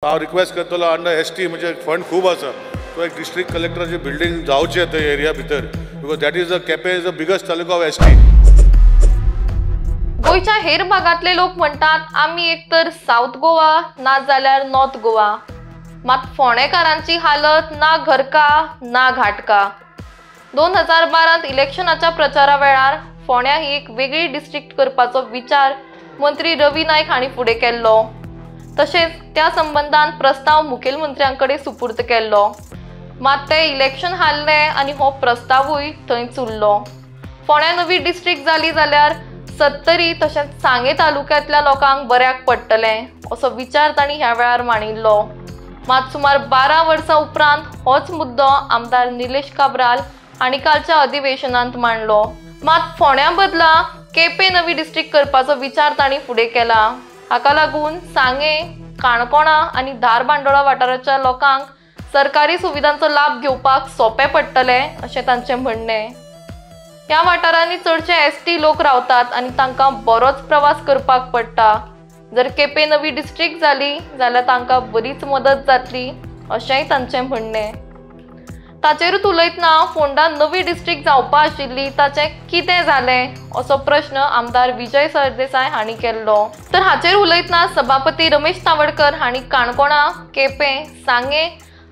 हांव रिक्वेस्ट करतलो under ST म्हणजे फंड खूब आसा सो एक डिस्ट्रिक्ट कलेक्टराची बिल्डिंग जावचे ते एरिया भितर because that is the Quepem is the biggest taluka of ST. गोयच्या हेर भागातले लोक म्हणतात आम्ही एकतर साऊथ गोवा ना जाल्यार नॉर्थ गोवा. मात फोंडेकारांची हालत ना घरका ना घाटका. 2012 इलेक्शनाच्या प्रचारा वेळार फोंड्या ही एक वेगळी डिस्ट्रिक्ट करपाचो विचार मंत्री रवी नाईक हांणी फुडें केल्लो. तशेंच त्या संबंधान प्रस्ताव मुखेलमंत्र्यांकडे सुपूर्द केल्लो. मात ते इलेक्शन हारले आनी हो प्रस्तावूय थंयच उरलो. फोंड्या नवी डिस्ट्रिक्ट जाली जाल्यार सत्तरी तशेंच सांगे तालुक्यांतल्या लोकांक बऱ्याक पडटलें असो विचार तांणी ह्या वेळार मांडिल्लो. मात सुमार 12 वर्सां उपरांत होच मुद्दो आमदार निलेश काब्राल हांणी कालच्या अधिवेशनांत मांडलो. मात फोंड्या बदला केपें नवी डिस्ट्रिक्ट करपाचो विचार तांणी फुडें केला. हाका लागून सांगे, काणकोणा आनी धारबांदोडा वाठाराच्या लोकांक सरकारी सुविधांचो लाभ घेवपाक सोंपें पडटलें अशें तांचें म्हणणें. ह्या वाठारांनी चडशे एसटी लोक रावतात आनी तांकां बरोच प्रवास करपाक पडटा. जर केपें नवी डिस्ट्रिक्ट जाली जाल्यार तांकां बरीच मदत जातली अशेंय तांचें म्हणणें. ताचेरूच उलयतना फोंडा नवी डिस्ट्रिक्ट जावपा आशिल्ली ताचें कितें जालें असो प्रश्न आमदार विजय सरदेसाय हांणी केल्लो. तर हाचेर उलयतना सभापती रमेश तावडकर हांणी काणकोणा, केपें, सांगे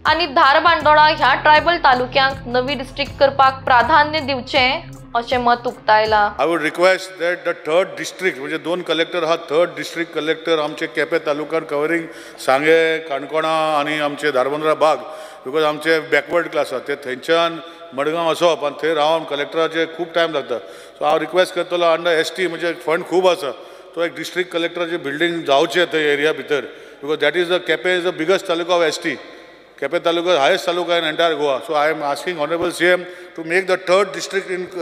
आनी धारबांदोडा ह्या ट्रायबल तालुक्यांक नवी डिस्ट्रिक्ट करपाक प्राधान्य दिवचें अशें मत उक्तायलां. I would request that the third district म्हणजे 2 कलेक्टर हा थर्ड डिस्ट्रिक्ट कलेक्टर आमचे केपें तालुक्यात कवरिंग सांगे, काणकोणा आनी आमचे धारबांदोडा भाग बिकॉज आमचे बॅकवर्ड क्लास आसा ते थंयच्यान मडगांव वचप आनी थंय रावन कलेक्टराचे खूब टायम लागता. सो हांव रिक्वेस्ट करतलो अंडर एसटी म्हणजे फंड खूब आसा तो एक डिस्ट्रिक्ट कलेक्टराची बिल्डिंग जावचे थंय एरिया भितर because that is the Quepem is the biggest taluka of ST. Quepem taluka highest taluka in entire Goa. So I am asking honourable CM to make the third district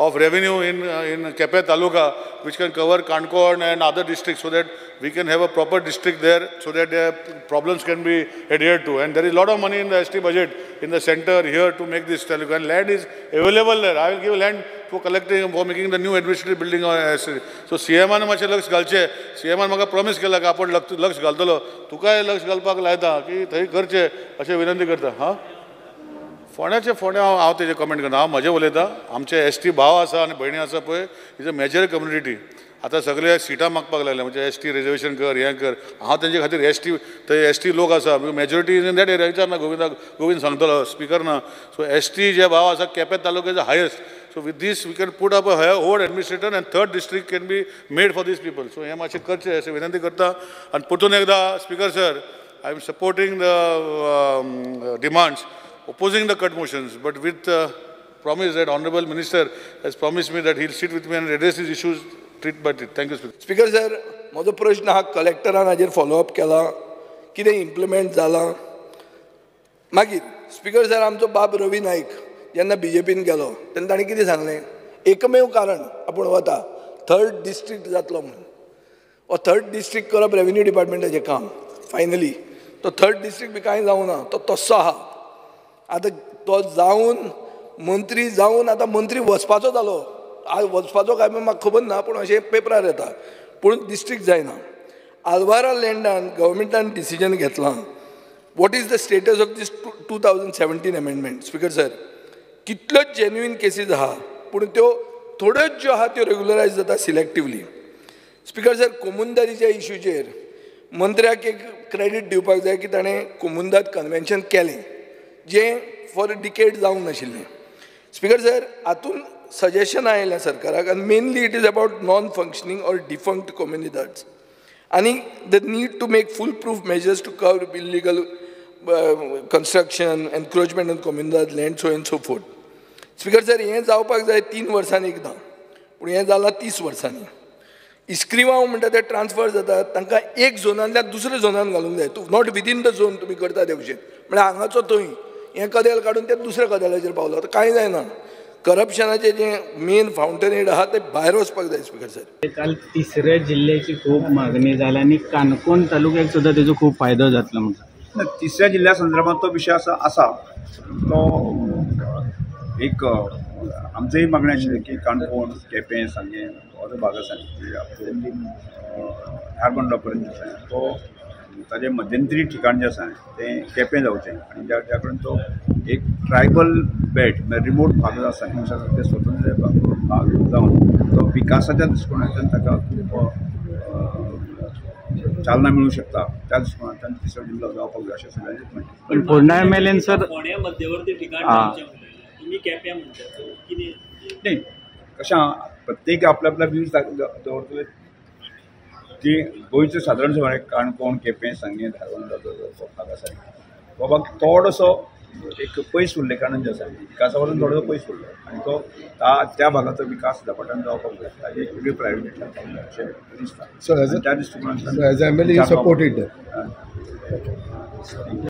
of revenue in Kepe Taluka, which can cover Kankon and other districts, so that we can have a proper district there, so that their problems can be adhered to. And there is a lot of money in the ST budget in the center here to make this Taluka, and land is available there. I will give land for collecting, for making the new administrative building on ST. So CM ने मातशें लक्ष घालचें. CM ने म्हाका promise केला की आपण लक्ष घालतलो. तुकाय लक्ष घालपाक लायता की थंय करचें अशें विनंती करता. हां फोंड्याचे फोंड्या हांव तेजे कमेंट करना. हांव म्हजें उलयतां. आमचे एसटी भाव आसा आनी भयणी आसा पळय इज अ मेजर कम्युनिटी. आतां सगळे सिटां मागपाक लागले म्हणजे एसटी रिजर्वेशन कर हें कर. हांव तेंचे खातीर एसटी थंय एसटी लोक आसा मेजॉरिटी इन दॅट एरिया विचारना गोविंद सांगतलो स्पिकर ना. सो एसटी जे भाव आसा Quepem taluka is the highest. So with these we can put up a whole administrator and third district can be made for these people. सो हें मातशें करचें अशें विनंती करता. आनी परतून एकदा speaker sir I am supporting the demands opposing the cut motions, but with promise that Honorable Minister has promised me that he'll sit with me and address these issues treat by treat. Thank you, Speaker. Speaker sir, म्हजो प्रश्न हा कलेक्टरान हाजेर follow up केला, कितें implement जालां. मागीर speaker sir आमचो बाब रवी नाईक जेन्ना BJPन गेलो तेन्ना ताणें कितें सांगलें, एकमेव कारण आपूण वता थर्ड डिस्ट्रिक्ट जातलो म्हणून. हो थर्ड डिस्ट्रिक्ट करप रेव्हेन्यू डिपार्टमेंटाचें काम. फायनली तो थर्ड डिस्ट्रिक्ट बी कांय जावना, तो तस्सो आहा. आतां तो जावन मंत्री जावन आतां मंत्री वचपाचो जालो. आज वचपाचो काय म्हाका खबर ना, पूण अशें पेपरार येता. पूण डिस्ट्रिक्ट जायना. आल्वारा लँडान गव्हर्मेंटान डिसिजन घेतलां. What is the status of these 2017 amendment? Speaker sir, कितल्योच जेन्युइन केसीस आहा, पूण त्यो थोड्योच ज्यो आहा त्यो रेग्युलरायज जाता सिलेक्टिवली. स्पीकर सर, कोमुनदारीच्या इश्यूचेर मंत्र्याक एक क्रेडीट दिवपाक जाय की ताणें कोमुनदाद कन्वेन्शन केलें जें फॉर अ डिकेड जावंक नाशिल्लें. स्पीकर सर, हातून सजेशन आयलें सरकाराक आनी mainly it is about non functioning or defunct communities आनी the need to make fool proof measures to curb illegal construction encroachment on communities land so and so forth. Speaker sir, हें जावपाक जाय 3 वर्सांनी एकदां, पूण हें जालां 30 वर्सांनी. इस्क्रिवांव म्हणटा ते ट्रान्सफर जातात, तांकां एक झोनांतल्यान दुसऱ्या झोनान घालूंक जाय. तूं नॉट विदीन द झोन तुमी करता ते भशेन. म्हळ्यार हांगाचो थंय हें कदेल काडून ते दुसऱ्या कदेलाचेर पावलो. आतां कांय जायना. करप्शनाचें जें मेन फावंटेन हेड आहा तें भायर वचपाक जाय. स्पीकर सर, काल 3ऱ्या जिल्ह्याची खूप मागणी झाली आणि काणकोण तालुक्याक सुद्धा त्याचा खूप फायदा जातला म्हणतात. 3ऱ्या जिल्ह्या संदर्भात तो विषय असा तो एक आमचीही मागणी आशिल्ली की काणकोण, केपें, सांगे हो जो भाग आसा धारबांदोडा पर्यंत तो ताजे मध्यंतरी ठिकाण जें आसा तें केपें जावचें आनी ज्या कडेन तो एक ट्रायबल बेल्ट म्हणजे रिमोट भाग जो आसा ते स्वतंत्र भाग जावन तो विकासाच्या दृश्टिकोनांतल्यान ताका खूब चालना मिळू शकता त्या दृश्टिकोनांतल्यान तिसरो जिल्लो जावपाक जाय अशें सगळ्यांनी म्हणटा. पण फोंडा एमएलएन सर फोंड्या मध्यवर्ती ठिकाण हा. जावचें म्हणटा. तुमी केप्यां म्हणटा कितें नाही कशें आहा, प्रत्येक आपल्या आपल्या व्यूज दवरतले की गोंयचें सादारण काणकोण केपें सांगें धारबांदोडा जो भाग आसा तो भाग थोडोसो एक पयस उरले कारणान जे आसा विकासा वरवीं थोडो पयस उरलो आनी तो त्या भागाचो विकास झपाट्यान जावपाक जाय ताजी एक वेगळी प्रायोरिटी ठरपाक जाय अशें दिसता. So as a- त्या दृश्टिकोनांतल्यान So as MLA, you supported that. that.